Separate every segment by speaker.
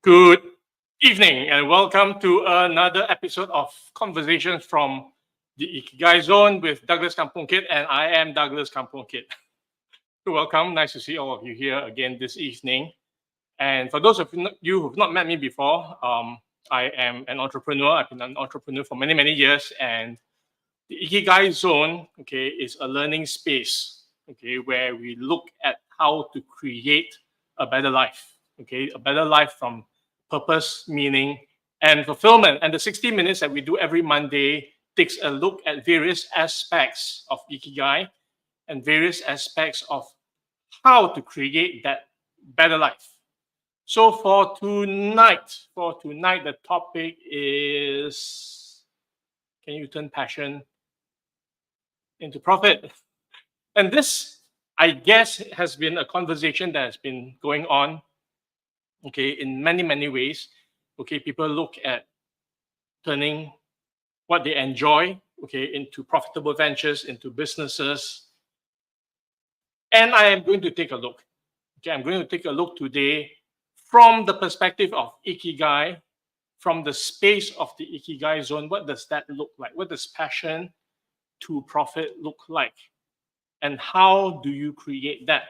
Speaker 1: Good evening and welcome to another episode of Conversations from the Ikigai Zone with Douglas Kampung Kid, and I am Douglas Kampung Kid. Welcome, nice to see all of you here again this evening. And for those of you who've not met me before, I am an entrepreneur. I've been an entrepreneur for many, many years, and the Ikigai Zone, is a learning space, where we look at how to create a better life, a better life from purpose, meaning, and fulfillment. And the 60 minutes that we do every Monday takes a look at various aspects of Ikigai and various aspects of how to create that better life. So for tonight, the topic is, can you turn passion into profit? And this, I guess, has been a conversation that has been going on, in many, many ways. People look at turning what they enjoy, into profitable ventures, into businesses. And I am going to take a look. I'm going to take a look today from the perspective of Ikigai, from the space of the Ikigai zone. What does that look like? What does passion to profit look like? And how do you create that?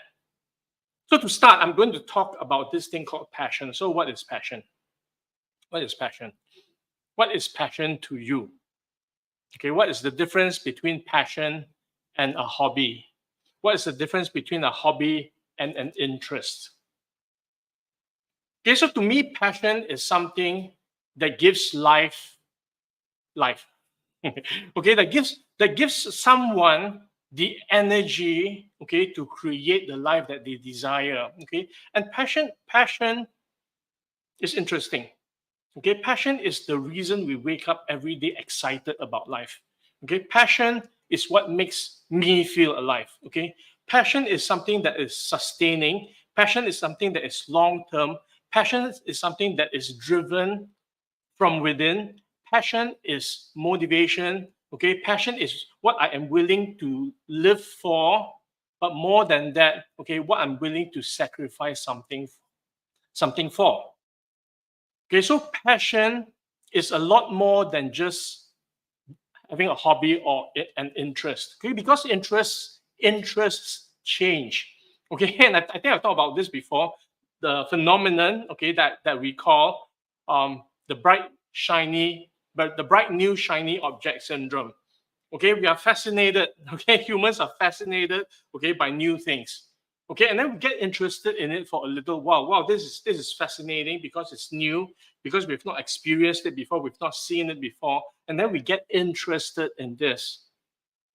Speaker 1: So to start, I'm going to talk about this thing called passion. So what is passion? What is passion? What is passion to you? What is the difference between passion and a hobby? What is the difference between a hobby and an interest? So to me, passion is something that gives life. that gives someone the energy, to create the life that they desire. And passion is interesting. Passion is the reason we wake up every day excited about life. Passion is what makes me feel alive. Passion is something that is sustaining. Passion is something that is long-term. Passion is something that is driven from within. Passion is motivation. Passion is what I am willing to live for, but more than that, what I'm willing to sacrifice something for. So passion is a lot more than just having a hobby or an interest. Because interests change. And I think I've talked about this before. The phenomenon, that we call the bright new shiny object syndrome. We are fascinated. Humans are fascinated. By new things. And then we get interested in it for a little while. Wow, this is fascinating because it's new, because we've not experienced it before, we've not seen it before, and then we get interested in this.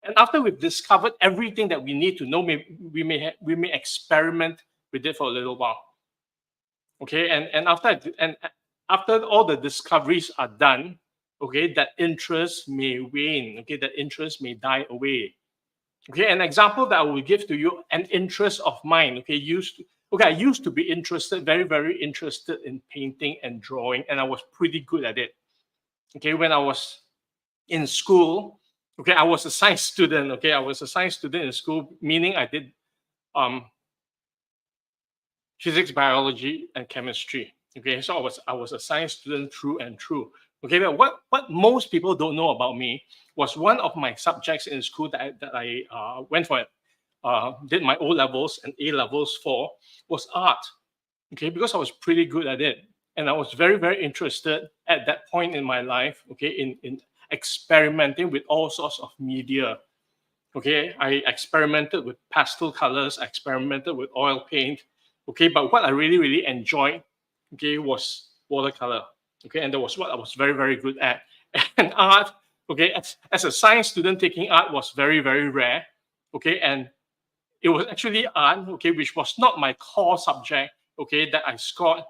Speaker 1: And after we've discovered everything that we need to know, we may experiment with it for a little while. And after all the discoveries are done, that interest may wane. That interest may die away. An example that I will give to you, an interest of mine. I used to be interested, very, very interested in painting and drawing, and I was pretty good at it. When I was in school, I was a science student. I was a science student in school, meaning I did physics, biology, and chemistry. So I was a science student through and through. But what most people don't know about me was one of my subjects in school that I went for, did my O levels and A levels for, was art. Because I was pretty good at it, and I was very, very interested at that point in my life. In experimenting with all sorts of media. I experimented with pastel colors. I experimented with oil paint. But what I really, really enjoyed, was watercolor. And that was what I was very, very good at. And art, as a science student, taking art was very, very rare. And it was actually art, which was not my core subject, that I scored,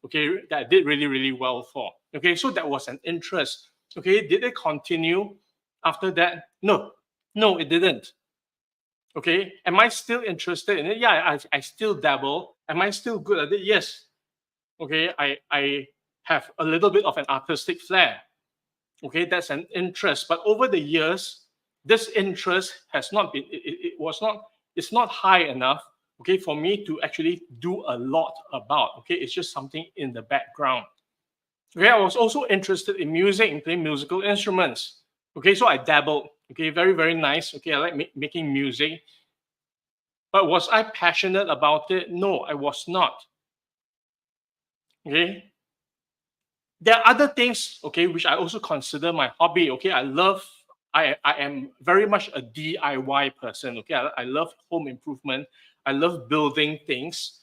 Speaker 1: that I did really, really well for. So that was an interest. Did it continue after that? No, it didn't. Am I still interested in it? Yeah, I still dabble. Am I still good at it? Yes. I have a little bit of an artistic flair. That's an interest. But over the years, this interest has not been, it's not high enough okay, for me to actually do a lot about. Okay, it's just something in the background. Okay, I was also interested in music and playing musical instruments. Okay, so I dabbled. Okay, very, very nice. Okay, I like making music. But was I passionate about it? No, I was not. Okay. There are other things, okay, which I also consider my hobby. Okay, I am very much a DIY person. Okay, I love home improvement. I love building things.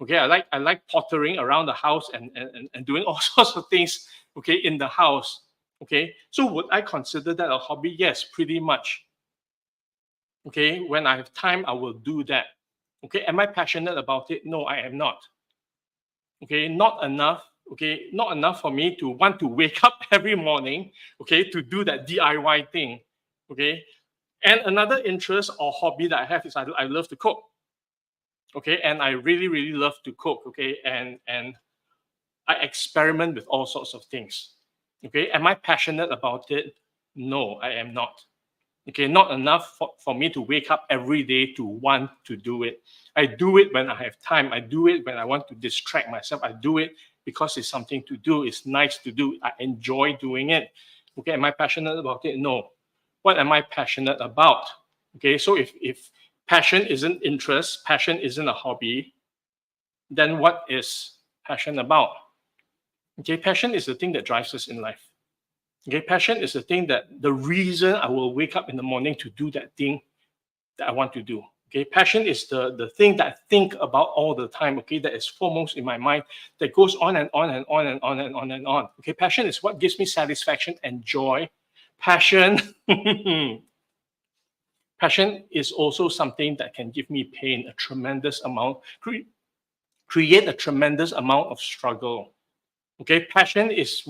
Speaker 1: Okay, I like pottering around the house and doing all sorts of things. Okay, in the house. Okay, so would I consider that a hobby? Yes, pretty much. Okay, when I have time, I will do that. Okay, am I passionate about it? No, I am not. Okay, not enough. Okay, not enough for me to want to wake up every morning, okay, to do that DIY thing. Okay, and another interest or hobby that I have is I love to cook. Okay, and I really, really love to cook. Okay, and I experiment with all sorts of things. Okay, am I passionate about it? No, I am not. Okay, not enough for me to wake up every day to want to do it. I do it when I have time. I do it when I want to distract myself. I do it because it's something to do. It's nice to do. I enjoy doing it. Okay, am I passionate about it? No. What am I passionate about? Okay, so if passion isn't interest, passion isn't a hobby, then what is passion about? Okay, passion is the thing that drives us in life. Okay, passion is the thing that the reason I will wake up in the morning to do that thing that I want to do. Okay, passion is the thing that I think about all the time. Okay, that is foremost in my mind, that goes on and on and on and on and on and on. Okay, passion is what gives me satisfaction and joy. Passion, passion is also something that can give me pain, a tremendous amount, create a tremendous amount of struggle. Okay, passion is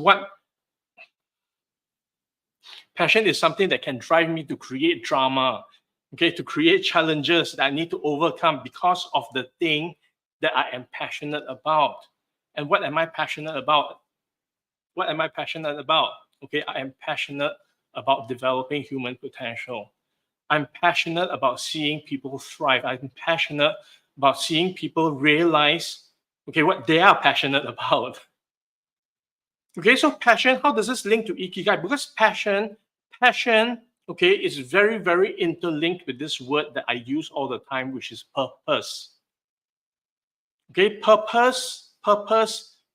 Speaker 1: something that can drive me to create drama, okay, to create challenges that I need to overcome because of the thing that I am passionate about. And what am I passionate about? What am I passionate about? Okay, I am passionate about developing human potential. I'm passionate about seeing people thrive. I'm passionate about seeing people realize, okay, what they are passionate about. Okay, so passion, how does this link to Ikigai? Because passion, okay, is very, very interlinked with this word that I use all the time, which is purpose. Okay, purpose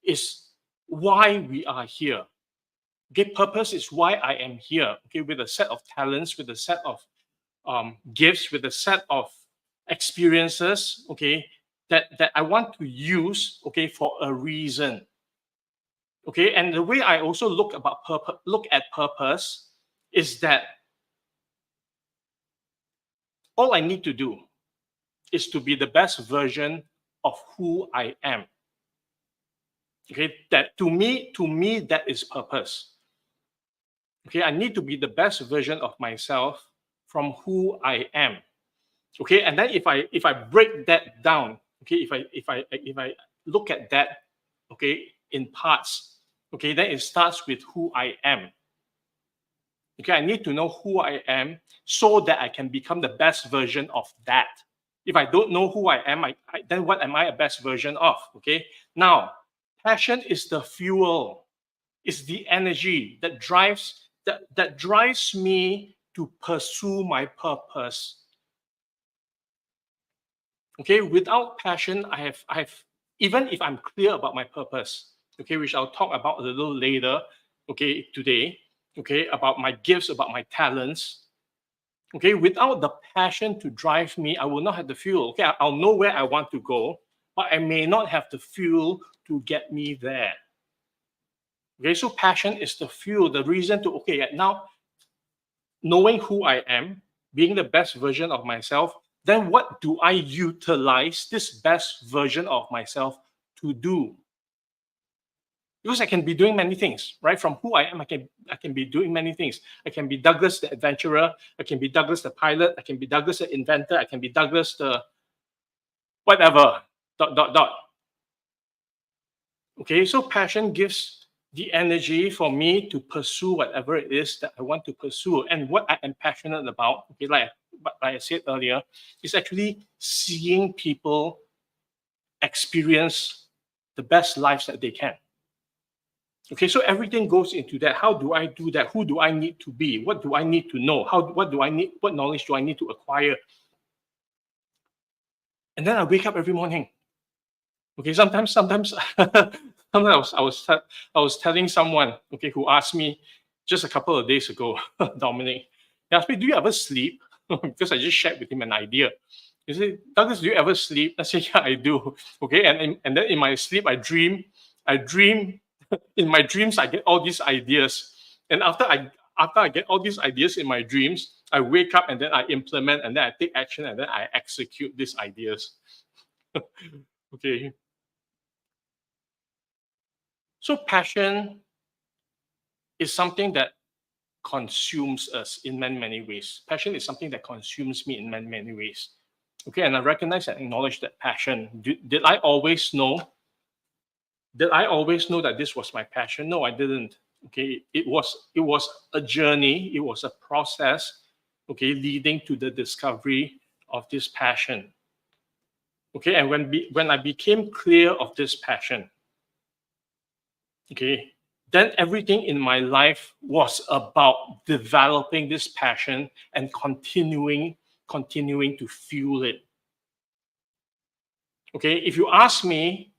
Speaker 1: is why we are here. Okay, purpose is why I am here. Okay, with a set of talents, with a set of gifts, with a set of experiences, okay, that I want to use, okay, for a reason. Okay, and the way I also look at purpose is that all I need to do is to be the best version of who I am. Okay, that to me that is purpose. Okay, I need to be the best version of myself from who I am. Okay, and then if I break that down, okay, if I look at that, okay, in parts, okay, then it starts with who I am. Okay, I need to know who I am so that I can become the best version of that. If I don't know who I am, then what am I a best version of? Okay, now passion is the fuel, is the energy that drives me to pursue my purpose. Okay, without passion, I have even if I'm clear about my purpose, okay, which I'll talk about a little later, okay, today, okay, about my gifts, about my talents. Okay, without the passion to drive me, I will not have the fuel. Okay, I'll know where I want to go, but I may not have the fuel to get me there. Okay, so passion is the fuel, the reason to, okay, now knowing who I am, being the best version of myself, then what do I utilize this best version of myself to do? Because I can be doing many things, right? From who I am, I can be doing many things. I can be Douglas the adventurer. I can be Douglas the pilot. I can be Douglas the inventor. I can be Douglas the whatever. ... Okay, so passion gives the energy for me to pursue whatever it is that I want to pursue, and what I am passionate about. Okay, like like I said earlier, is actually seeing people experience the best lives that they can. Okay, so everything goes into that. How do I do that? Who do I need to be? What do I need to know? What do I need? What knowledge do I need to acquire? And then I wake up every morning. Okay, sometimes I was telling someone, okay, who asked me just a couple of days ago, Dominic, he asked me, "Do you ever sleep?" Because I just shared with him an idea. He said, "Douglas, do you ever sleep?" I said, "Yeah, I do." Okay, and then in my sleep, I dream. In my dreams, I get all these ideas, and after I get all these ideas in my dreams, I wake up and then I implement and then I take action and then I execute these ideas. Okay. So passion is something that consumes us in many, many ways. Passion is something that consumes me in many, many ways. Okay, and I recognize and acknowledge that passion. Did I always know? Did I always know that this was my passion? No, I didn't. Okay, it was a journey. It was a process. Okay, leading to the discovery of this passion. Okay, and when I became clear of this passion, okay, then everything in my life was about developing this passion and continuing to fuel it. Okay, if you ask me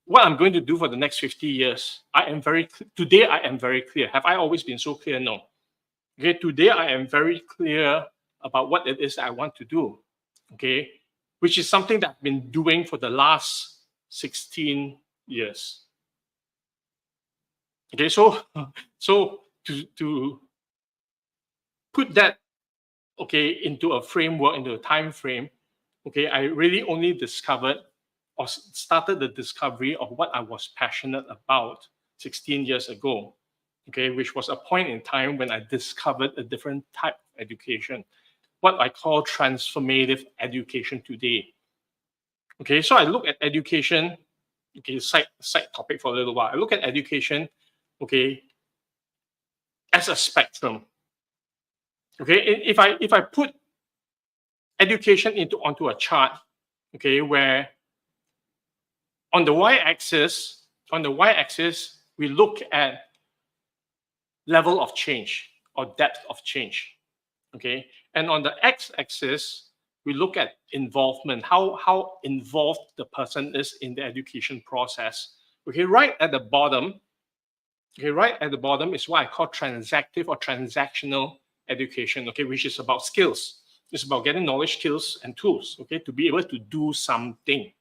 Speaker 1: what I'm going to do for the next 50 years, today I am very clear. Have I always been so clear? No. Okay, today I am very clear about what it is I want to do. Okay, which is something that I've been doing for the last 16 years. Okay, so to put that into a framework, into a time frame, okay, I really only discovered or started the discovery of what I was passionate about 16 years ago. Okay, which was a point in time when I discovered a different type of education, what I call transformative education today. Okay, so I look at education, okay, side topic for a little while. I look at education, okay, as a spectrum. Okay, if I put education onto a chart, okay, where on the y-axis, we look at level of change or depth of change. Okay, and on the x-axis, we look at involvement, how involved the person is in the education process. Okay, right at the bottom, is what I call transactive or transactional education. Okay, which is about skills. It's about getting knowledge, skills, and tools. Okay, to be able to do something.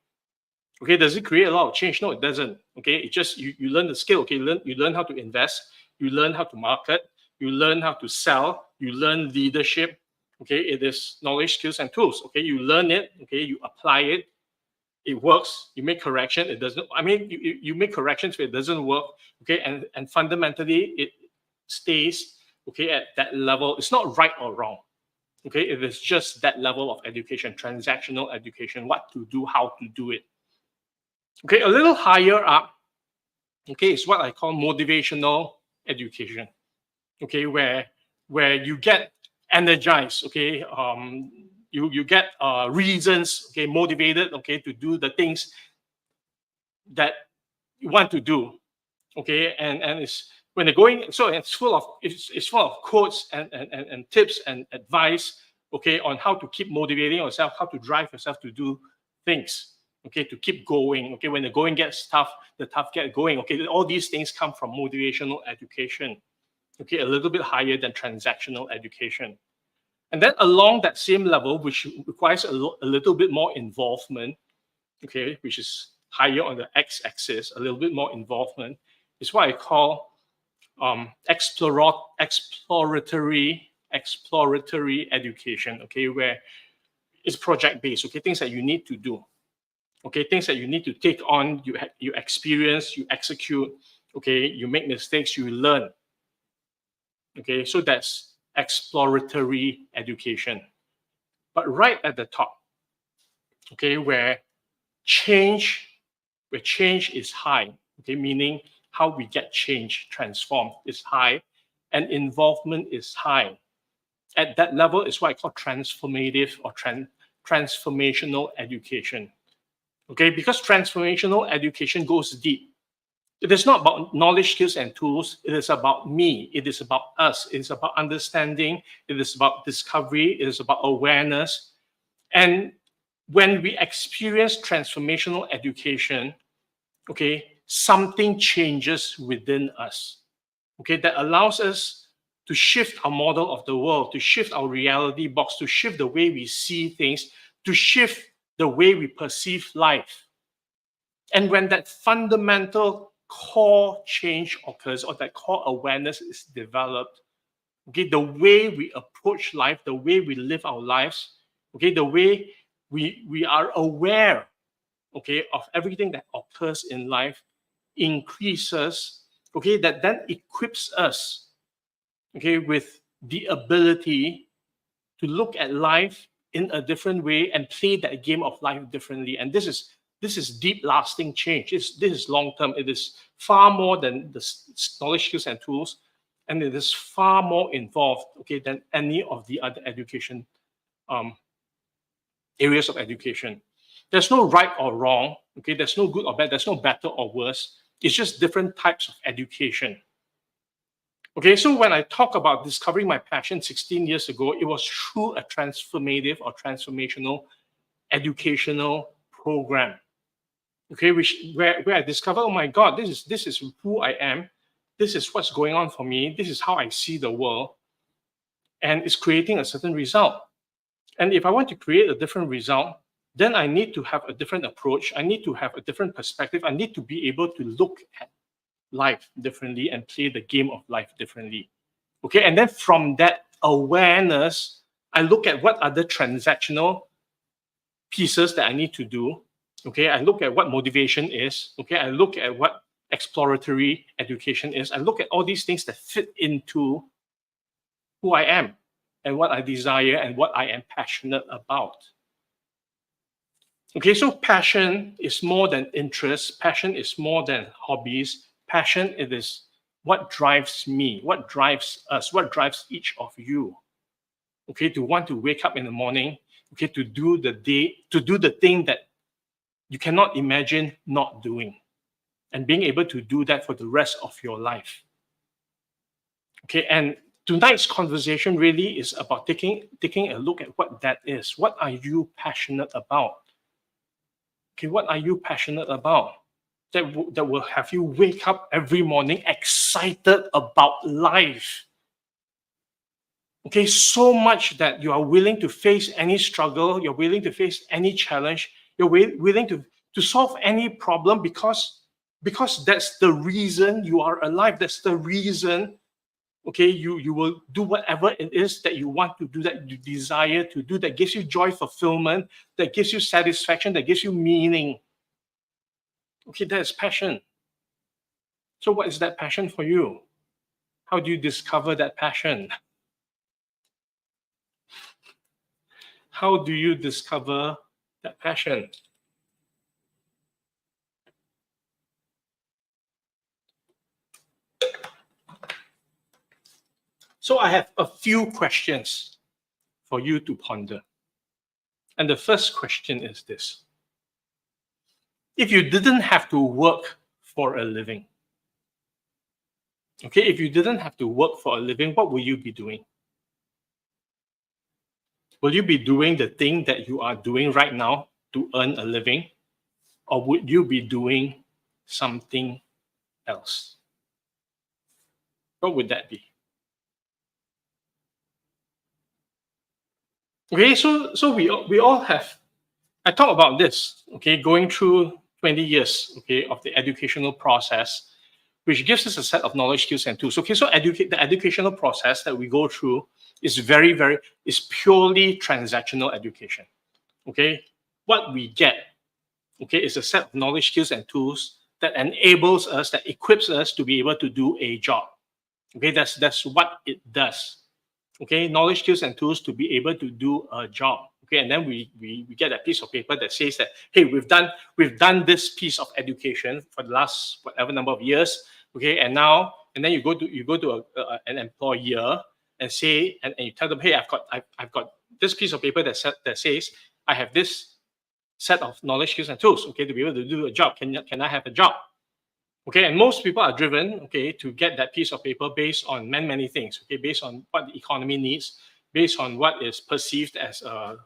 Speaker 1: Okay, does it create a lot of change? No, it doesn't. Okay, it just you learn the skill. Okay, you learn how to invest. You learn how to market. You learn how to sell. You learn leadership. Okay, it is knowledge, skills, and tools. Okay, you learn it. Okay, you apply it. It works. You make correction. It doesn't. I mean, you make corrections if it doesn't work. Okay, and fundamentally it stays okay at that level. It's not right or wrong. Okay, it is just that level of education, transactional education, what to do, how to do it. Okay, a little higher up, okay, is what I call motivational education. Okay, where you get energized. Okay, you get reasons. Okay, motivated. Okay, to do the things that you want to do. Okay, and it's when they're going. So it's full of quotes and tips and advice. Okay, on how to keep motivating yourself, how to drive yourself to do things. Okay, to keep going. Okay, when the going gets tough, the tough get going. Okay, all these things come from motivational education. Okay, a little bit higher than transactional education. And then along that same level, which requires a little bit more involvement, okay, which is higher on the x-axis, a little bit more involvement, is what I call exploratory education. Okay, where it's project-based. Okay, things that you need to do. Okay, things that you need to take on, you experience, you execute. Okay, you make mistakes, you learn. Okay, so that's exploratory education. But right at the top, okay, where change is high, okay, meaning how we get change transformed is high, and involvement is high. at that level is what I call transformative or transformational education. Okay, because transformational education goes deep. It is not about knowledge, skills, and tools. It is about me. It is about us. It is about understanding. It is about discovery. It is about awareness. And when we experience transformational education, okay, something changes within us, okay, that allows us to shift our model of the world, to shift our reality box, to shift the way we see things, to shift the way we perceive life. And when that fundamental core change occurs, or that core awareness is developed, okay, the way we approach life, the way we live our lives, okay, the way we are aware, okay, of everything that occurs in life increases, okay, that then equips us, okay, with the ability to look at life in a different way and play that game of life differently. And this is deep, lasting change. This is long term. It is far more than the knowledge, skills, and tools, and it is far more involved, okay, than any of the other education areas of education. There's no right or wrong. Okay, there's no good or bad. There's no better or worse. It's just different types of education. Okay, so when I talk about discovering my passion 16 years ago, it was through a transformative or transformational educational program. Okay, where I discovered, oh my God, this is who I am. This is what's going on for me. This is how I see the world. And it's creating a certain result. And if I want to create a different result, then I need to have a different approach. I need to have a different perspective. I need to be able to look at life differently and play the game of life differently. Okay, and then from that awareness, I look at what are the transactional pieces that I need to do. Okay, I look at what motivation is. Okay, I look at what exploratory education is. I look at all these things that fit into who I am and what I desire and what I am passionate about. Okay, so passion is more than interest. Passion is more than hobbies. Passion, it is what drives me, what drives us, what drives each of you. Okay, to want to wake up in the morning, okay, to do the thing that you cannot imagine not doing, and being able to do that for the rest of your life. Okay, and tonight's conversation really is about taking a look at what that is. What are you passionate about? Okay, what are you passionate about? That will have you wake up every morning excited about life. Okay, so much that you are willing to face any struggle, you're willing to face any challenge, you're willing to solve any problem because that's the reason you are alive. That's the reason, okay, you will do whatever it is that you want to do, that you desire to do, that gives you joy, fulfillment, that gives you satisfaction, that gives you meaning. Okay, that is passion. So what is that passion for you? How do you discover that passion? How do you discover that passion? So I have a few questions for you to ponder. And the first question is this. If you didn't have to work for a living, okay, if you didn't have to work for a living, what will you be doing? Will you be doing the thing that you are doing right now to earn a living? Or would you be doing something else? What would that be? Okay, so we all have, I talk about this, okay, going through 20 years, okay, of the educational process, which gives us a set of knowledge, skills, and tools. Okay, so the educational process that we go through is is purely transactional education. Okay, what we get, okay, is a set of knowledge, skills, and tools that enables us, that equips us to be able to do a job. Okay, that's what it does. Okay, knowledge, skills, and tools to be able to do a job. Okay, and then we get a piece of paper that says that, hey, we've done this piece of education for the last whatever number of years. Okay, and then you go to an employer, and say, and you tell them, hey, I've got this piece of paper that says I have this set of knowledge, skills, and tools, okay, to be able to do a job. Can I have a job? Okay, and most people are driven, okay, to get that piece of paper based on many things, okay, based on what the economy needs, based on what is perceived as a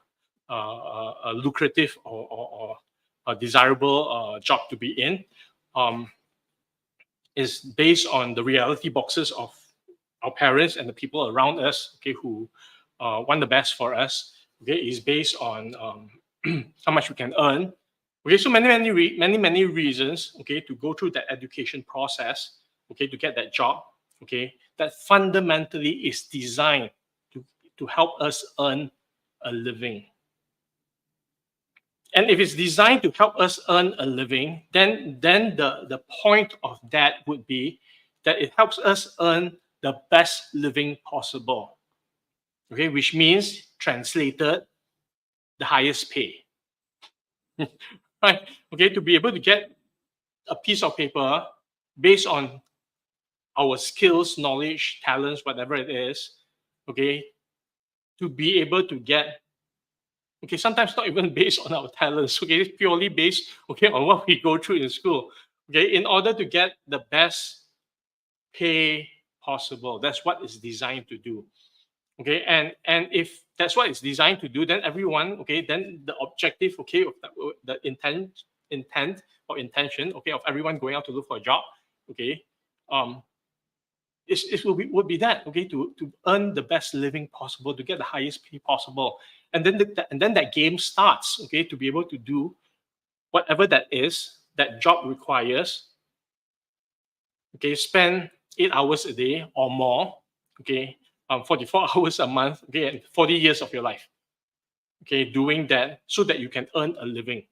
Speaker 1: lucrative or a desirable job to be in, is based on the reality boxes of our parents and the people around us, okay, who want the best for us. Okay, is based on how much we can earn. Okay, so many reasons, okay, to go through that education process, okay, to get that job, okay, that fundamentally is designed to help us earn a living. And if it's designed to help us earn a living, then the point of that would be that it helps us earn the best living possible. Okay, which means translated, the highest pay. Right? Okay, to be able to get a piece of paper based on our skills, knowledge, talents, whatever it is, okay, to be able to get, okay, sometimes not even based on our talents, okay, it's purely based, okay, on what we go through in school, okay, in order to get the best pay possible. That's what it's designed to do. Okay, and if that's what it's designed to do, then everyone, okay, then the objective, okay, of the intent or intention, okay, of everyone going out to look for a job, okay, it would be that, okay, to earn the best living possible, to get the highest pay possible, and then that game starts, okay, to be able to do whatever that is that job requires, okay, spend 8 hours a day or more, okay, 44 hours a month, okay, and 40 years of your life, okay, doing that so that you can earn a living,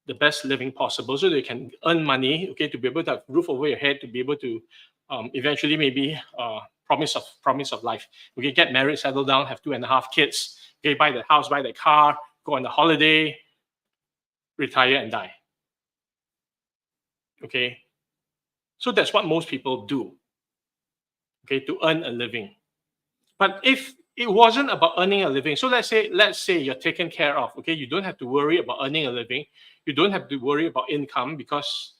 Speaker 1: the best living possible, so that you can earn money, okay, to be able to have roof over your head, to be able to eventually maybe promise of life, okay, get married, settle down, have 2.5 kids, okay, buy the house, buy the car, go on the holiday, retire and die. Okay, so that's what most people do, okay, to earn a living. But if it wasn't about earning a living, so let's say you're taken care of, okay, you don't have to worry about earning a living, you don't have to worry about income because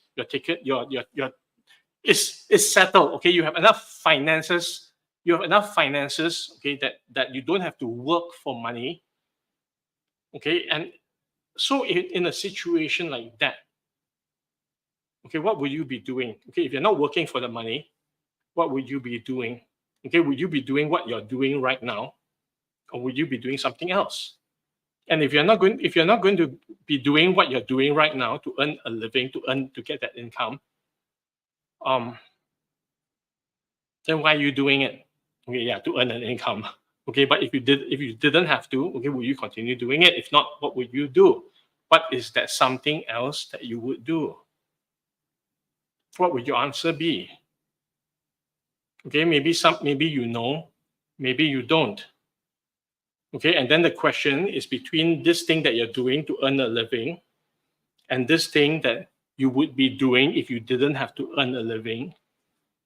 Speaker 1: it's settled, okay, you have enough finances, okay, that you don't have to work for money, okay, and so in a situation like that, okay, what would you be doing? Okay, if you're not working for the money, what would you be doing? Okay, would you be doing what you're doing right now, or would you be doing something else? And if you're not going to be doing what you're doing right now to earn a living, to get that income, then why are you doing it? Okay, yeah, to earn an income. Okay, but if you didn't have to, okay, would you continue doing it? If not, what would you do? What is that something else that you would do? What would your answer be? Okay, maybe you know, maybe you don't. Okay, and then the question is between this thing that you're doing to earn a living and this thing that you would be doing if you didn't have to earn a living.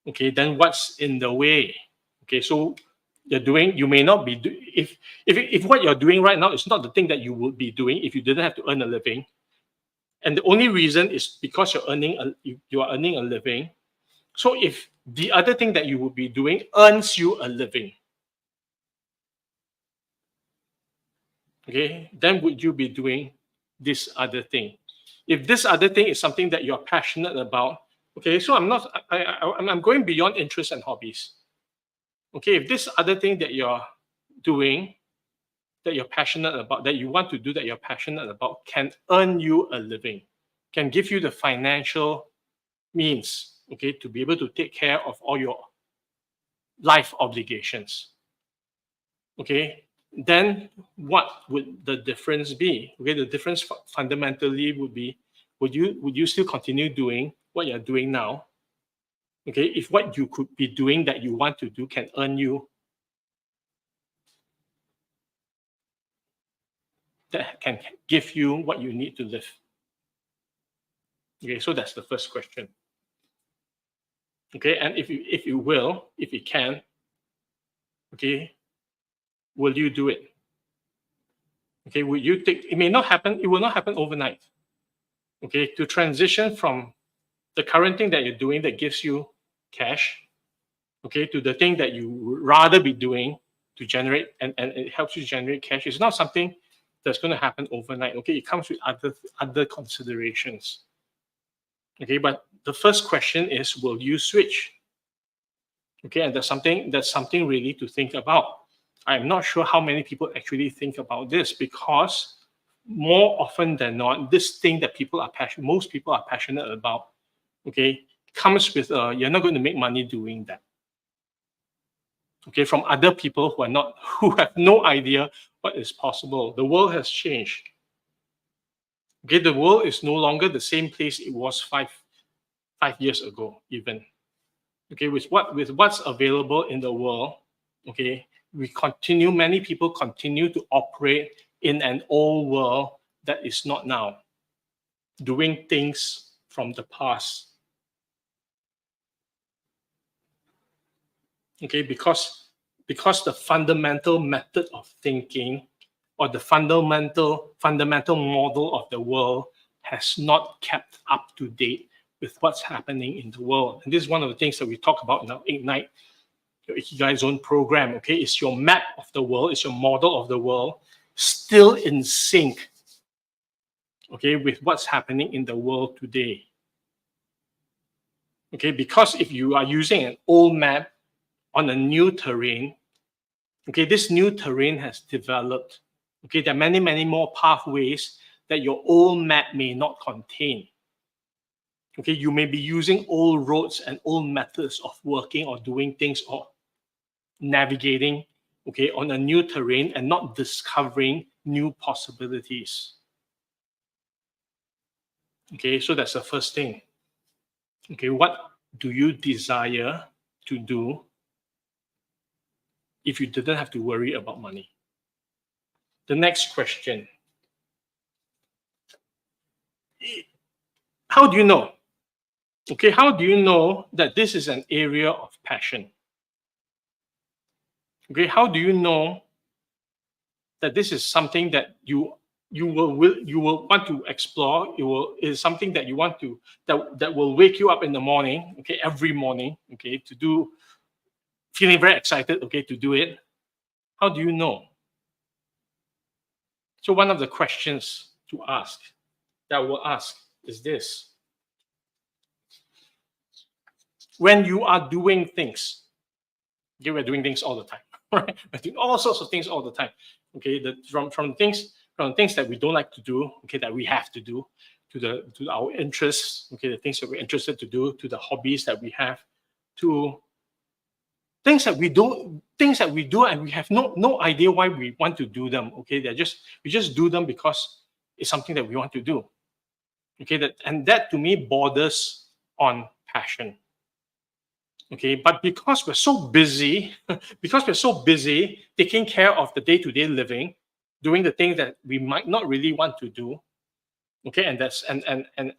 Speaker 1: Okay, then what's in the way? Okay, so you may not be if what you're doing right now is not the thing that you would be doing if you didn't have to earn a living, and the only reason is because you are earning a living. So if the other thing that you would be doing earns you a living, okay, then would you be doing this other thing? If this other thing is something that you're passionate about, okay, so I'm going beyond interests and hobbies. Okay, if this other thing that you're doing, that you're passionate about, that you want to do, that you're passionate about, can earn you a living, can give you the financial means, okay, to be able to take care of all your life obligations, okay, then what would the difference be? Okay, the difference fundamentally would be, would you still continue doing what you're doing now? Okay, if what you could be doing that you want to do can earn you, that can give you what you need to live. Okay, so that's the first question. Okay, and if you can, okay, will you do it? Okay, will you take, it may not happen, it will not happen overnight. Okay, to transition from the current thing that you're doing that gives you cash, okay, to the thing that you would rather be doing to generate and it helps you generate cash is not something that's going to happen overnight. Okay, it comes with other considerations. Okay, but the first question is, will you switch? Okay, and that's something really to think about. I'm not sure how many people actually think about this, because more often than not, this thing that most people are passionate about, okay, comes with you're not going to make money doing that. Okay, from other people who have no idea what is possible. The world has changed. Okay, the world is no longer the same place it was five years ago, even. Okay, with what's available in the world, okay, many people continue to operate in an old world that is not now, doing things from the past. Okay, because the fundamental method of thinking or the fundamental model of the world has not kept up to date with what's happening in the world. And this is one of the things that we talk about in our Ignite Your Ikigai Zone program. Okay, it's your map of the world, it's your model of the world, still in sync, okay, with what's happening in the world today. Okay, because if you are using an old map on a new terrain, okay, this new terrain has developed. Okay, there are many more pathways that your old map may not contain. Okay, you may be using old roads and old methods of working or doing things or navigating, okay, on a new terrain and not discovering new possibilities. Okay, so that's the first thing. Okay, what do you desire to do if you didn't have to worry about money? The next question. How do you know? Okay, how do you know that this is an area of passion? Okay, how do you know that this is something that you will want to explore? Is something that you want to that will wake you up in the morning, okay, every morning, okay, to do, feeling very excited, okay, to do it. How do you know? So one of the questions to ask, that we'll ask, is this: when you are doing things, okay, we're doing things all the time, right? We're doing all sorts of things all the time. Okay, from things that we don't like to do, okay, that we have to do, to our interests, okay, the things that we're interested to do, to the hobbies that we have, to things that we do and we have no idea why we want to do them. Okay, we just do them because it's something that we want to do. Okay, that to me borders on passion. Okay, but because we're so busy, taking care of the day-to-day living, doing the things that we might not really want to do. Okay, and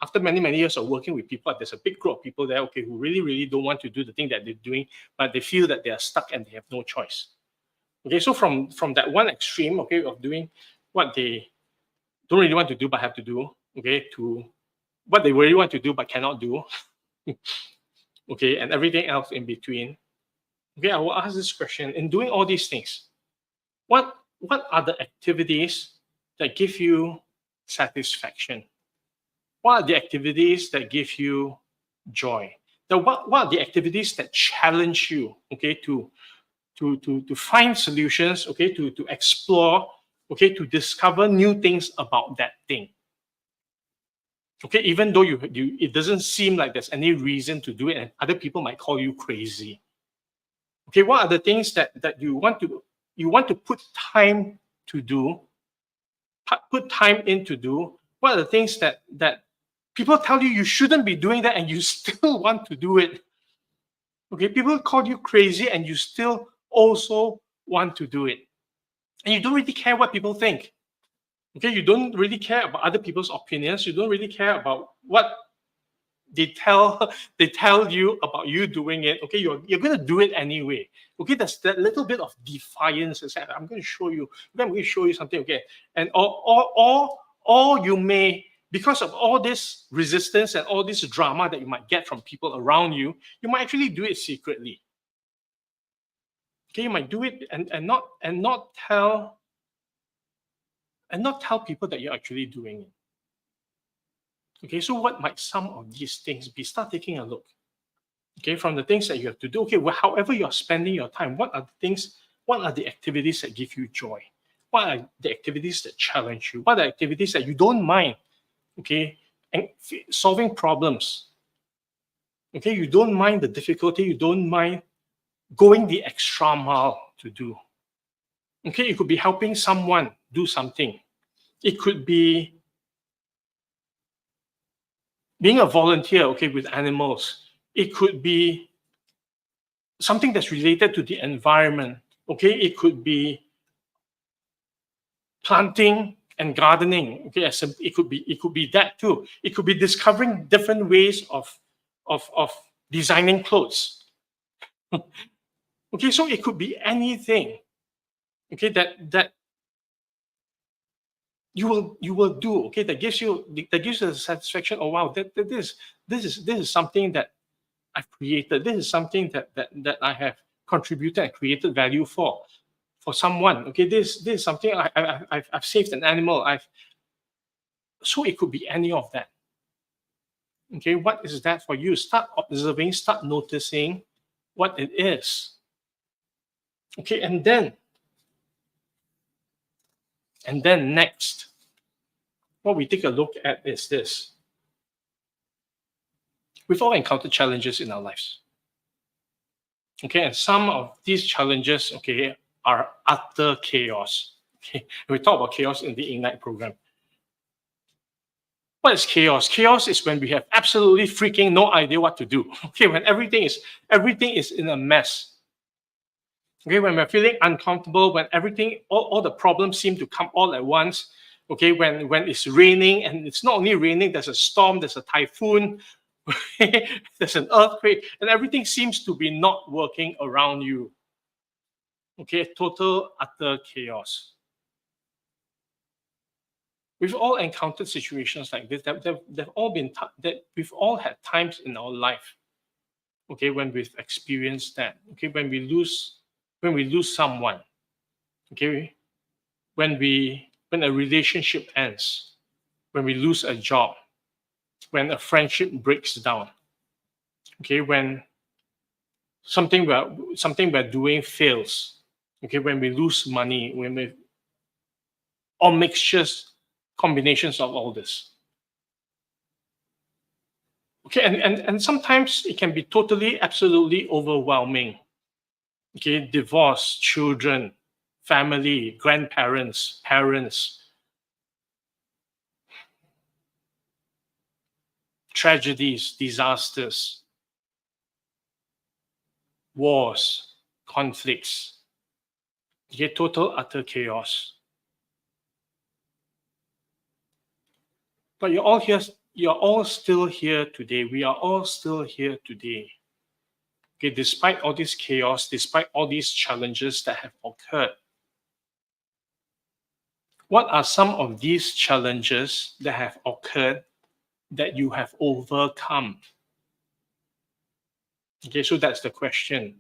Speaker 1: after many years of working with people, there's a big group of people there, okay, who really don't want to do the thing that they're doing, but they feel that they are stuck and they have no choice. Okay, so from that one extreme, okay, of doing what they don't really want to do but have to do, okay, to what they really want to do but cannot do, okay, and everything else in between. Okay, I will ask this question: in doing all these things, what are the activities that give you satisfaction? What are the activities that give you joy? What are the activities that challenge you, okay, to find solutions, okay, to explore, okay, to discover new things about that thing? Okay, even though it doesn't seem like there's any reason to do it, and other people might call you crazy. Okay, what are the things that you want to put time to do, put time in to do? What are the things that people tell you shouldn't be doing that and you still want to do it? Okay, people call you crazy and you still also want to do it. And you don't really care what people think. Okay, you don't really care about other people's opinions. You don't really care about what they tell you about you doing it. Okay, you're going to do it anyway. Okay, there's that little bit of defiance. I'm going to show you. I'm going to show you something. Okay, and or you may, because of all this resistance and all this drama that you might get from people around you, you might actually do it secretly. Okay, you might do it and not tell people that you're actually doing it. Okay, so what might some of these things be? Start taking a look. Okay, from the things that you have to do. Okay, well, however you're spending your time, what are the things, what are the activities that give you joy? What are the activities that challenge you? What are the activities that you don't mind? Okay, and solving problems. Okay, you don't mind the difficulty, you don't mind going the extra mile to do. Okay, it could be helping someone do something. It could be being a volunteer, okay, with animals. It could be something that's related to the environment. Okay, it could be planting and gardening. Okay, it could be that too. It could be discovering different ways of designing clothes. Okay, so it could be anything. Okay, that you will do. Okay, that gives you the satisfaction. Oh wow, this is something that I've created. This is something that I have contributed and created value for someone. Okay, this is something I've saved an animal. So it could be any of that. Okay, what is that for you? Start observing, start noticing what it is. Okay, and then next, what we take a look at is this. We've all encountered challenges in our lives. Okay, and some of these challenges, okay, are utter chaos. Okay, we talk about chaos in the Ignite program. What is chaos? Chaos is when we have absolutely freaking no idea what to do. Okay, when everything is in a mess. Okay, when we're feeling uncomfortable, when all the problems seem to come all at once. Okay, when it's raining, and it's not only raining, there's a storm, there's a typhoon, there's an earthquake, and everything seems to be not working around you. Okay, total, utter chaos. We've all encountered situations like this. They've all been that we've all had times in our life. Okay, when we've experienced that. Okay, when we lose someone. Okay, when a relationship ends, when we lose a job, when a friendship breaks down. Okay, when something we're doing fails. Okay, when we lose money, or combinations of all this. Okay, and sometimes it can be totally, absolutely overwhelming. Okay, divorce, children, family, grandparents, parents, tragedies, disasters, wars, conflicts. Okay, total, utter chaos. But you're all still here today. We are all still here today. Okay, despite all this chaos, despite all these challenges that have occurred. What are some of these challenges that have occurred that you have overcome? Okay, so that's the question.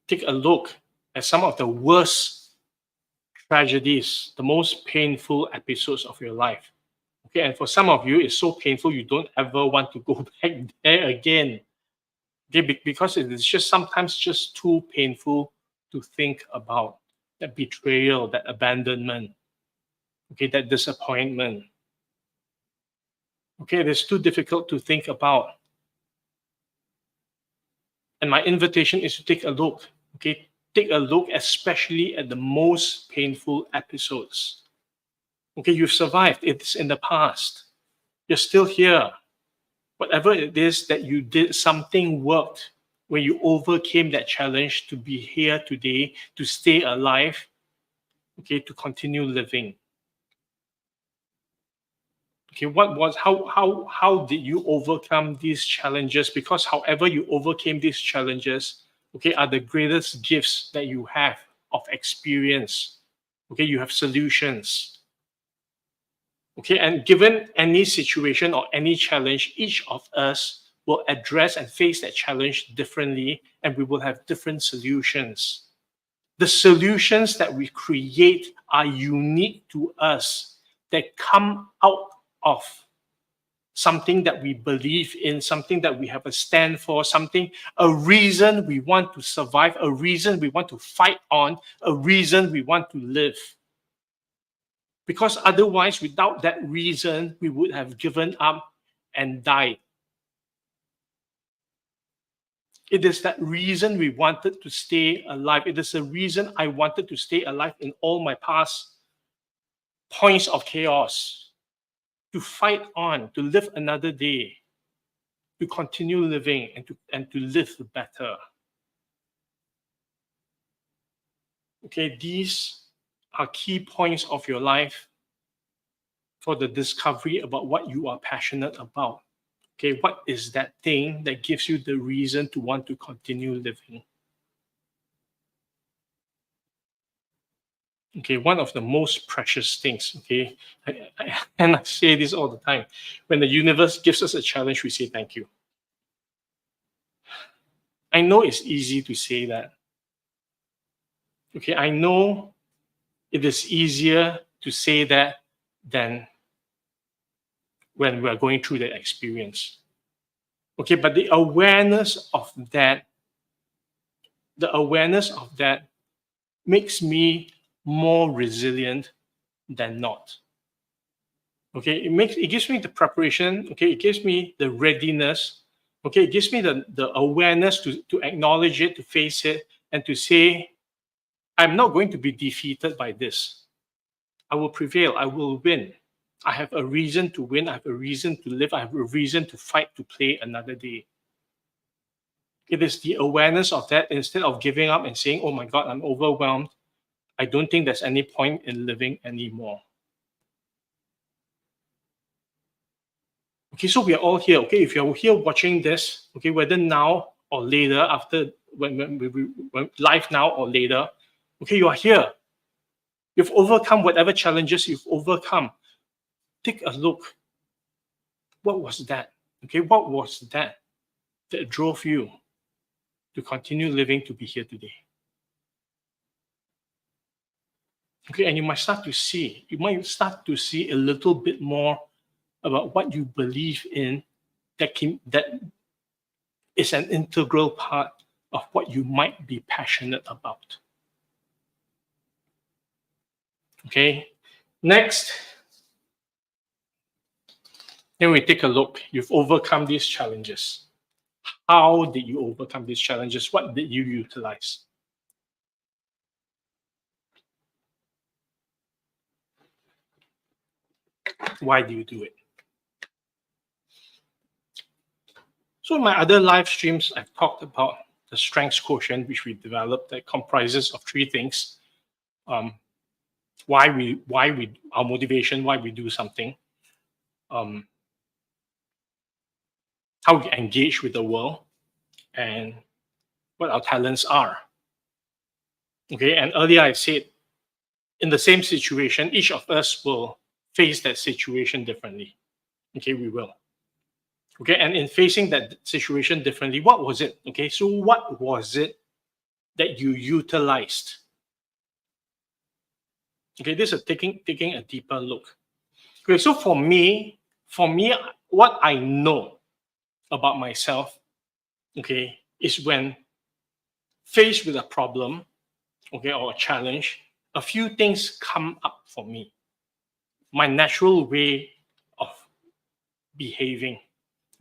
Speaker 1: Take a look at some of the worst tragedies, the most painful episodes of your life. Okay, and for some of you, it's so painful you don't ever want to go back there again. Okay, because it is just sometimes just too painful to think about. That betrayal, that abandonment, okay, that disappointment. Okay, it is too difficult to think about. And my invitation is to take a look. Okay, take a look especially at the most painful episodes. Okay, you've survived. It's in the past. You're still here. Whatever it is that you did, something worked when you overcame that challenge to be here today, to stay alive, okay, to continue living. Okay, how did you overcome these challenges? Because however you overcame these challenges, okay, are the greatest gifts that you have of experience. Okay, you have solutions. Okay, and given any situation or any challenge, each of us will address and face that challenge differently, and we will have different solutions. The solutions that we create are unique to us, that come out of something that we believe in, something that we have a stand for, a reason we want to survive, a reason we want to fight on, a reason we want to live. Because otherwise, without that reason, we would have given up and died. It is that reason we wanted to stay alive. It is the reason I wanted to stay alive in all my past points of chaos, to fight on, to live another day, to continue living and to live better. Okay, these are key points of your life for the discovery about what you are passionate about. Okay, what is that thing that gives you the reason to want to continue living? Okay, one of the most precious things, okay, and I say this all the time, when the universe gives us a challenge, we say thank you. I know it's easy to say that. Okay, I know it is easier to say that than when we are going through that experience. Okay, but the awareness of that makes me more resilient than not. Okay, it gives me the preparation. Okay, it gives me the readiness. Okay, it gives me the awareness to acknowledge it, to face it, and to say, I'm not going to be defeated by this. I will prevail. I will win. I have a reason to win. I have a reason to live. I have a reason to fight, to play another day. It is the awareness of that instead of giving up and saying, oh my God, I'm overwhelmed. I don't think there's any point in living anymore. Okay, so we are all here. Okay, if you're here watching this, okay, whether now or later, after when live now or later, okay, you are here. You've overcome whatever challenges you've overcome. Take a look. What was that? Okay, what was that drove you to continue living to be here today? Okay, and you might start to see a little bit more about what you believe in that is an integral part of what you might be passionate about. Okay, next, then we take a look. You've overcome these challenges. How did you overcome these challenges? What did you utilize? Why do you do it? So in my other live streams, I've talked about the strengths quotient, which we developed, that comprises of three things. Our motivation, why we do something, how we engage with the world, and what our talents are. Okay, and earlier I said, in the same situation, each of us will face that situation differently. Okay, we will. Okay, and in facing that situation differently, what was it? Okay, so what was it that you utilized? Okay, this is taking a deeper look. Okay, so for me, what I know about myself, okay, is when faced with a problem, okay, or a challenge, a few things come up for me. My natural way of behaving,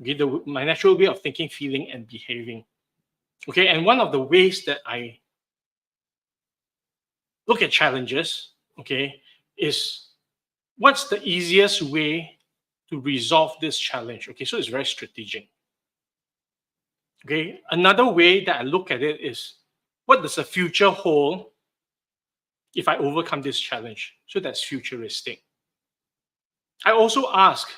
Speaker 1: okay, my natural way of thinking, feeling, and behaving. Okay, and one of the ways that I look at challenges, okay, is what's the easiest way to resolve this challenge? Okay, so it's very strategic. Okay, another way that I look at it is what does the future hold if I overcome this challenge? So that's futuristic. I also ask,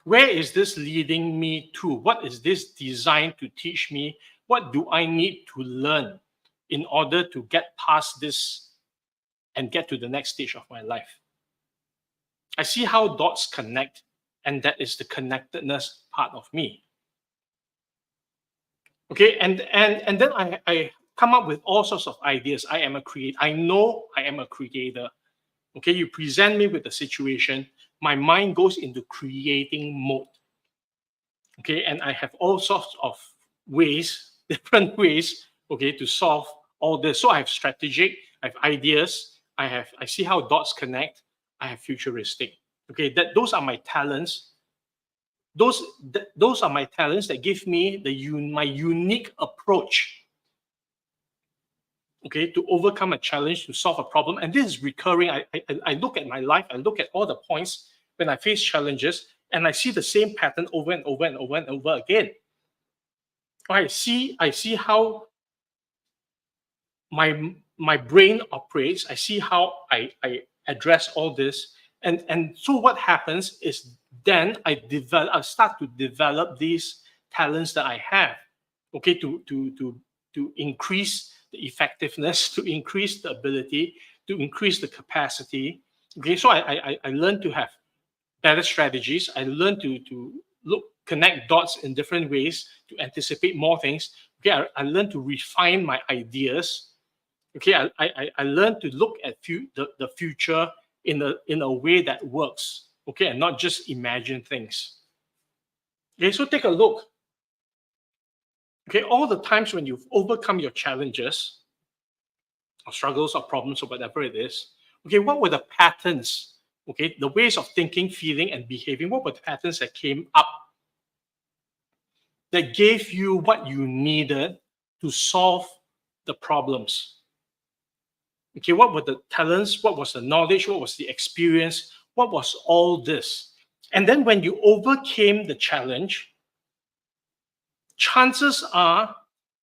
Speaker 1: where is this leading me to? What is this designed to teach me? What do I need to learn in order to get past this and get to the next stage of my life? I see how dots connect, and that is the connectedness part of me. Okay, and then I come up with all sorts of ideas. I am a creator. I know I am a creator. Okay, you present me with a situation, my mind goes into creating mode. Okay, and I have all sorts of ways, different ways, okay, to solve all this. So I have strategic, I have ideas, I see how dots connect, I have futuristic. Okay, those are my talents. Those are my talents that give me my unique approach, okay, to overcome a challenge, to solve a problem. And this is recurring. I look at my life, I look at all the points when I face challenges, and I see the same pattern over and over and over and over again. I see how my brain operates. I see how I address all this. And so what happens is then I start to develop these talents that I have, okay, to increase the effectiveness, to increase the ability, to increase the capacity. Okay, so I learn to have better strategies. I learn to connect dots in different ways to anticipate more things. Okay, I learn to refine my ideas. Okay, I learn to look at the future in a way that works. Okay, and not just imagine things. Okay, so take a look. Okay, all the times when you've overcome your challenges, or struggles, or problems, or whatever it is, okay, what were the patterns? Okay, the ways of thinking, feeling, and behaving, what were the patterns that came up that gave you what you needed to solve the problems? Okay, what were the talents? What was the knowledge? What was the experience? What was all this? And then when you overcame the challenge, chances are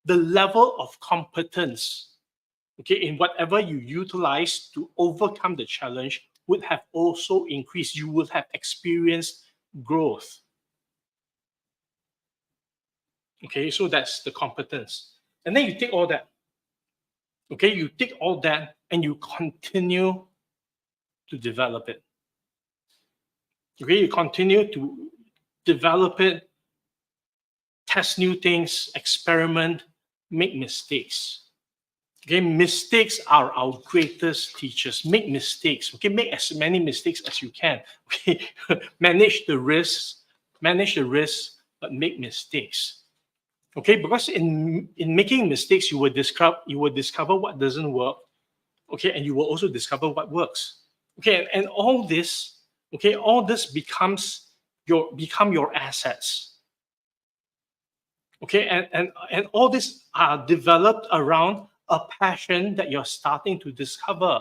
Speaker 1: the level of competence, okay, in whatever you utilize to overcome the challenge would have also increased. You would have experienced growth. Okay, so that's the competence. And then you take all that. Okay, you take all that and you continue to develop it. Okay, you continue to develop it, test new things, experiment, make mistakes. Okay, mistakes are our greatest teachers. Make mistakes. Okay, make as many mistakes as you can. Okay, manage the risks, but make mistakes. Okay, because in making mistakes, you will discover what doesn't work. Okay, and you will also discover what works. Okay, and all this, okay, all this become your assets. Okay, and all this are developed around a passion that you're starting to discover.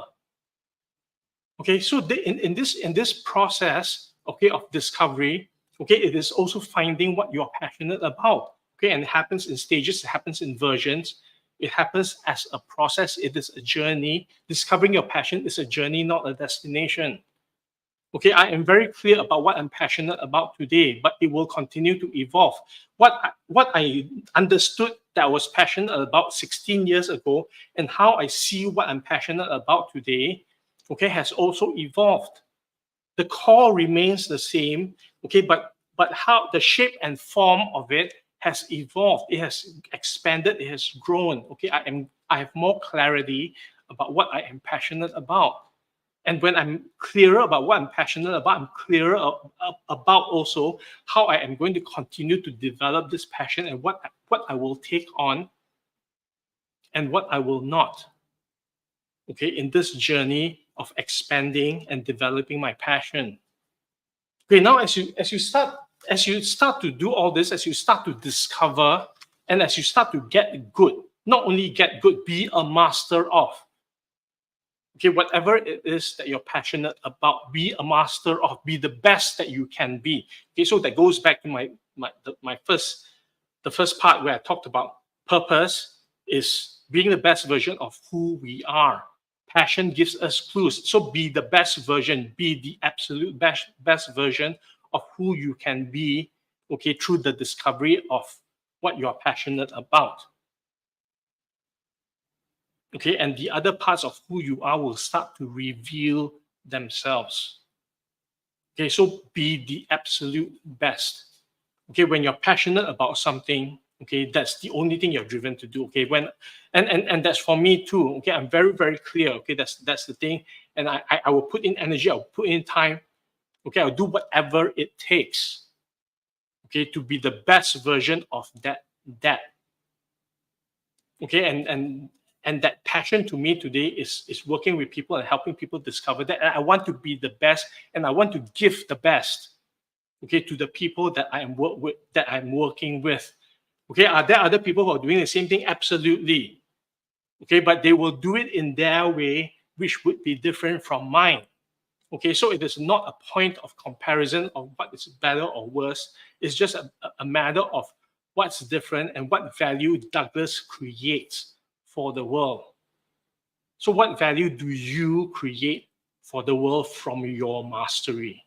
Speaker 1: Okay, so in this process, okay, of discovery, okay, it is also finding what you're passionate about. Okay, and it happens in stages, it happens in versions, it happens as a process, it is a journey. Discovering your passion is a journey, not a destination. Okay, I am very clear about what I'm passionate about today, but it will continue to evolve. What I understood that I was passionate about 16 years ago and how I see what I'm passionate about today, okay, has also evolved. The core remains the same, okay, but how the shape and form of it has evolved, it has expanded, it has grown. Okay, I have more clarity about what I am passionate about. And when I'm clearer about what I'm passionate about, I'm clearer about also how I am going to continue to develop this passion and what I will take on and what I will not. Okay, in this journey of expanding and developing my passion. Okay, now as you start to do all this, as you start to discover, and as you start to get good, not only get good, be a master of. Okay, whatever it is that you're passionate about, be a master of, be the best that you can be. Okay, so that goes back to the first part where I talked about purpose is being the best version of who we are. passion gives us clues. So be the best version, be the absolute best version of who you can be, okay, through the discovery of what you're passionate about. Okay, and the other parts of who you are will start to reveal themselves. Okay, so be the absolute best. Okay, when you're passionate about something, okay, that's the only thing you're driven to do. Okay, when and that's for me too. Okay, I'm very, very clear. Okay, that's the thing. And I will put in energy, I'll put in time. Okay, I'll do whatever it takes. Okay, to be the best version of that. Okay, and that passion to me today is working with people and helping people discover that. And I want to be the best, and I want to give the best, okay, to the people that I'm working with. Okay, are there other people who are doing the same thing? Absolutely. Okay, but they will do it in their way, which would be different from mine. Okay, so it is not a point of comparison of what is better or worse. It's just a matter of what's different and what value Douglas creates for the world. So what value do you create for the world from your mastery?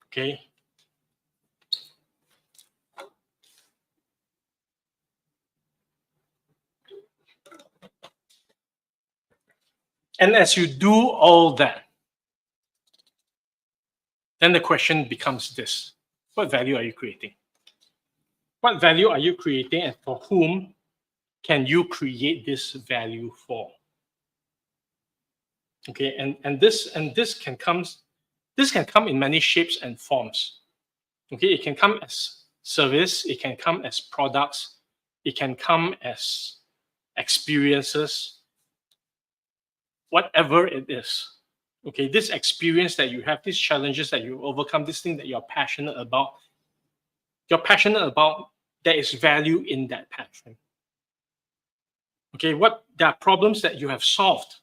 Speaker 1: Okay. And as you do all that, then the question becomes this: what value are you creating? What value are you creating, and for whom can you create this value for? Okay, and this can come in many shapes and forms. Okay, it can come as service, it can come as products, it can come as experiences, whatever it is. Okay, this experience that you have, these challenges that you overcome, this thing that you're passionate about, there is value in that passion. Okay, there are problems that you have solved,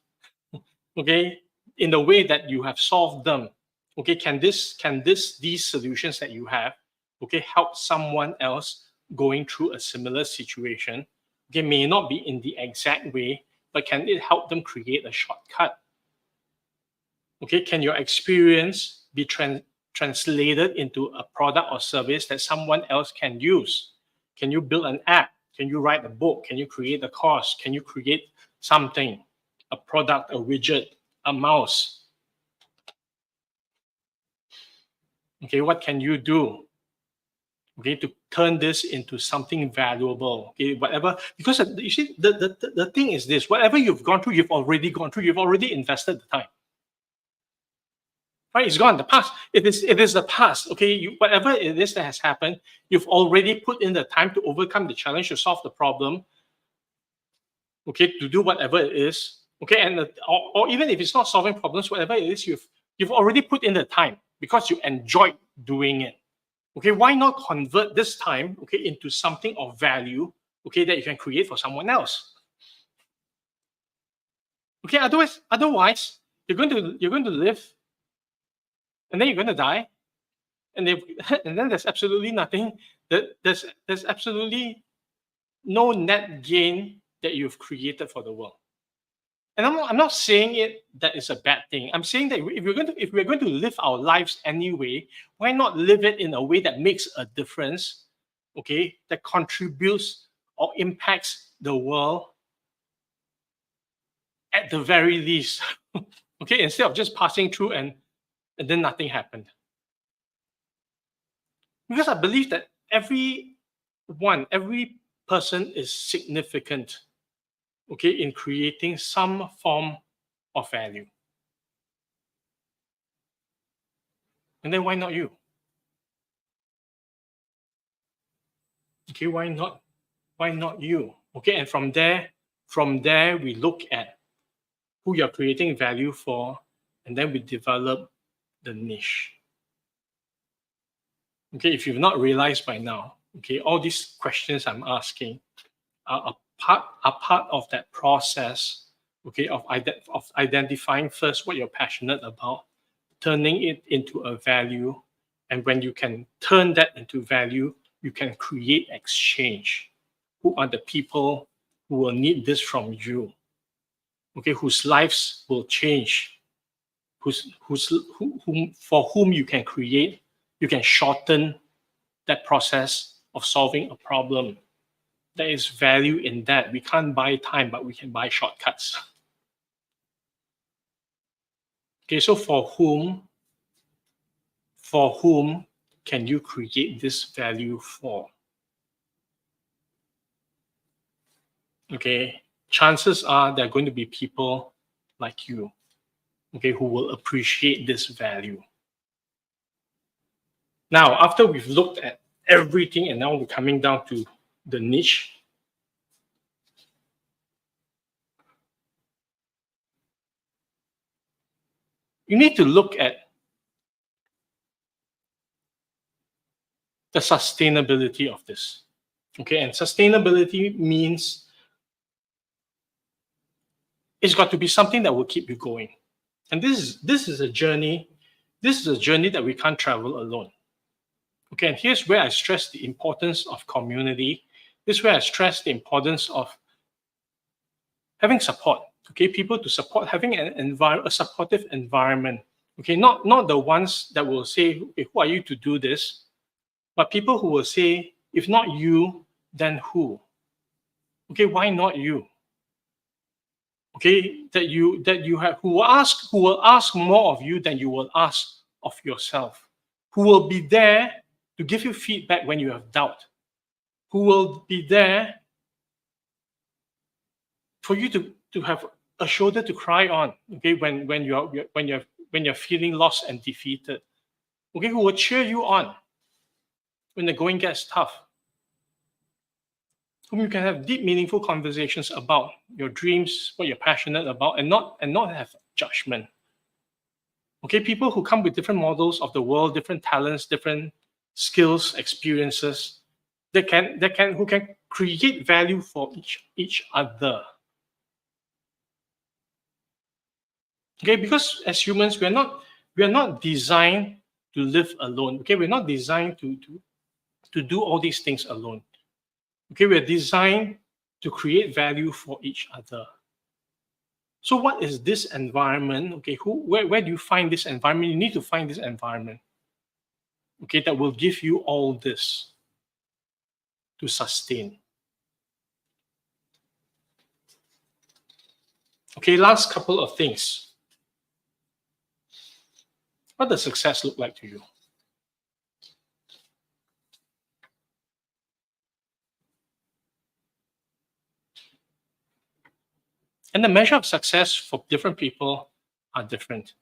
Speaker 1: okay, in the way that you have solved them. Okay, can these solutions that you have, okay, help someone else going through a similar situation? Okay, may not be in the exact way, but can it help them create a shortcut? Okay, can your experience be translated into a product or service that someone else can use? Can you build an app? Can you write a book? Can you create a course? Can you create something, a product, a widget, a mouse? Okay, what can you do? Okay, to turn this into something valuable. Okay, whatever, because you see, the thing is this: whatever you've gone through, you've already invested the time. Right, it's gone. The past. It is the past. Okay, whatever it is that has happened, you've already put in the time to overcome the challenge, to solve the problem. Okay, to do whatever it is. Okay, and or even if it's not solving problems, whatever it is, you've already put in the time because you enjoyed doing it. Okay, why not convert this time, okay, into something of value, okay, that you can create for someone else? Okay, otherwise you're going to live, and then you're going to die, and then there's absolutely nothing. There's absolutely no net gain that you've created for the world. And I'm not saying that is a bad thing. I'm saying that if we're going to live our lives anyway, why not live it in a way that makes a difference, okay, that contributes or impacts the world at the very least, okay, instead of just passing through and then nothing happened. Because I believe that every person is significant, okay, in creating some form of value. And then why not you? Okay, why not you? Okay, and from there we look at who you're creating value for, and then we develop the niche. Okay, if you've not realized by now, okay, all these questions I'm asking are part of that process, okay, of identifying first what you're passionate about, turning it into a value, and when you can turn that into value, you can create exchange. Who are the people who will need this from you? okay, whose lives will change, for whom you can create, you can shorten that process of solving a problem. There is value in that. We can't buy time, but we can buy shortcuts. Okay, so for whom can you create this value for? Okay, chances are there are going to be people like you, okay, who will appreciate this value. Now, after we've looked at everything and now we're coming down to the niche, you need to look at the sustainability of this. Okay, and sustainability means it's got to be something that will keep you going. And this is a journey. This is a journey that we can't travel alone. Okay, and here's where I stress the importance of community. This is where I stress the importance of having support. Okay, people to support, having a supportive environment. Okay, not the ones that will say, okay, who are you to do this? But people who will say, if not you, then who? Okay, why not you? Okay, that you have who will ask more of you than you will ask of yourself. Who will be there to give you feedback when you have doubt. Who will be there for you to have a shoulder to cry on. Okay, when you're feeling lost and defeated. Okay, who will cheer you on when the going gets tough. Whom you can have deep, meaningful conversations about your dreams, what you're passionate about, and not have judgment. Okay, people who come with different models of the world, different talents, different skills, experiences, who can create value for each other. Okay, because as humans, we are not designed to live alone. Okay, we're not designed to do all these things alone. Okay, we're designed to create value for each other. So what is this environment? Okay, where do you find this environment? You need to find this environment, okay, that will give you all this to sustain. Okay, last couple of things. What does success look like to you? And the measure of success for different people are different.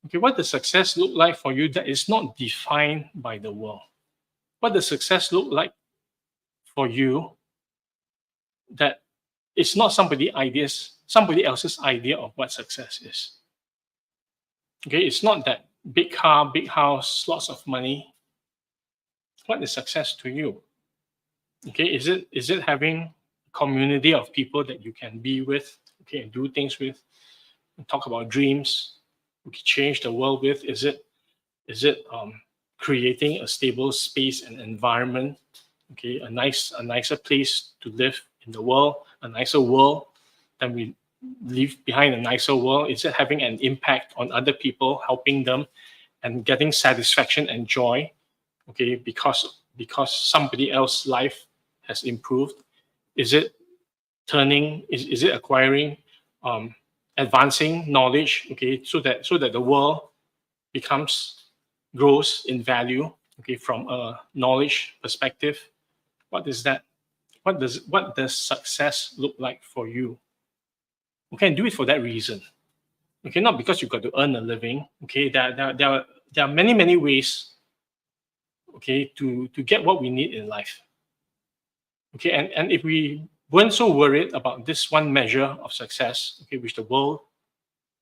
Speaker 1: Okay, what does success look like for you that is not defined by the world? What does success look like for you that is not somebody else's idea of what success is? Okay, it's not that big car, big house, lots of money. What is success to you? Okay, is it having a community of people that you can be with, okay, and do things with, and talk about dreams, we can change the world with? Is it creating a stable space and environment, okay, a nicer place to live in the world, a nicer world than we leave behind, a nicer world? Is it having an impact on other people, helping them and getting satisfaction and joy, okay, because somebody else's life has improved? Is it is it acquiring advancing knowledge, okay, so that the world grows in value, okay, from a knowledge perspective? What is that? What does success look like for you? Okay, and do it for that reason. Okay, not because you've got to earn a living. Okay, there are many ways, okay, to get what we need in life. Okay, and if we weren't so worried about this one measure of success, okay, which the world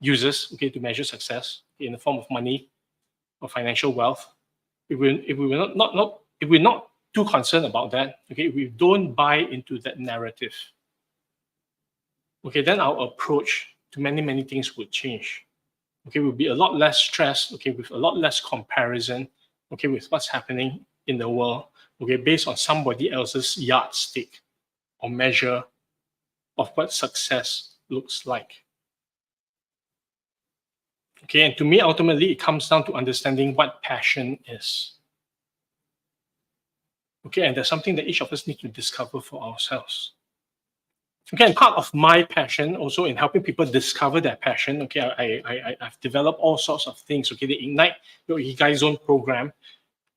Speaker 1: uses, okay, to measure success, okay, in the form of money or financial wealth, if we're not too concerned about that, okay, if we don't buy into that narrative, okay, then our approach to many things would change. Okay, we'll be a lot less stressed, okay, with a lot less comparison, okay, with what's happening in the world, okay, based on somebody else's yardstick or measure of what success looks like. Okay, and to me, ultimately, it comes down to understanding what passion is. Okay, and there's something that each of us need to discover for ourselves. Okay, and part of my passion also in helping people discover their passion, okay, I've developed all sorts of things, okay, the Ignite Your Ikigai Zone program,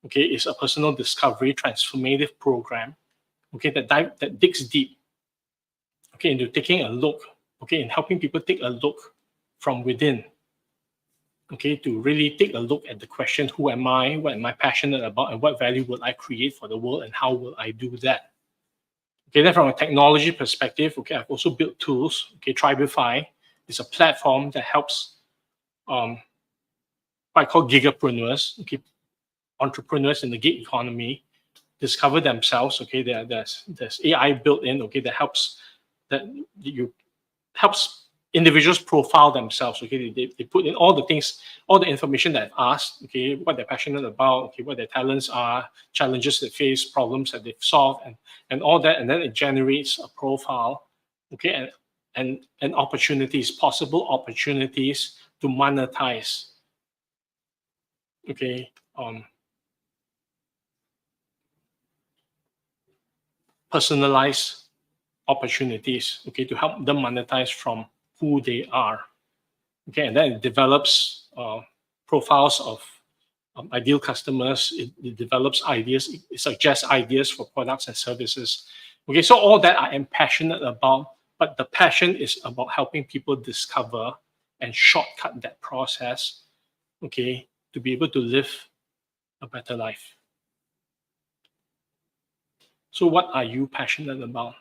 Speaker 1: okay, is a personal discovery transformative program, okay, that digs deep, okay, into taking a look, okay, in helping people take a look from within, okay, to really take a look at the question, who am I, what am I passionate about, and what value will I create for the world, and how will I do that? Okay, then from a technology perspective, okay, I've also built tools. Okay, Tribify is a platform that helps what I call gigapreneurs, okay, entrepreneurs in the gig economy, discover themselves. Okay, there's AI built in. Okay, that helps individuals profile themselves. Okay, they put in all the things, all the information that I've asked. Okay, what they're passionate about. Okay, what their talents are, challenges they face, problems that they've solved, and all that, and then it generates a profile. Okay, and opportunities, possible opportunities to monetize. Okay, personalize opportunities. Okay, to help them monetize from who they are. Okay, and then it develops profiles of ideal customers. It develops ideas. It suggests ideas for products and services. Okay, so all that I am passionate about, but the passion is about helping people discover and shortcut that process, okay, to be able to live a better life. So what are you passionate about?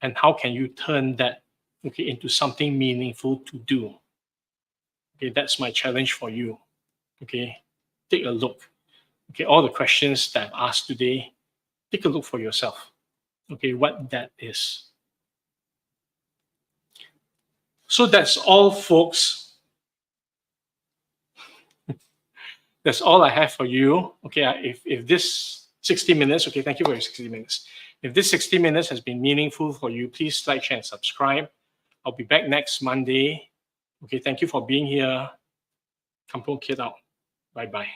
Speaker 1: And how can you turn that, okay, into something meaningful to do? Okay, that's my challenge for you. Okay, take a look. Okay, all the questions that I've asked today, take a look for yourself. Okay, what that is. So that's all, folks. That's all I have for you. Okay, if this 60 minutes, okay, thank you for your 60 minutes. If this 60 minutes has been meaningful for you, please like, share, and subscribe. I'll be back next Monday. Okay, thank you for being here. Kampung Kid out. Bye-bye.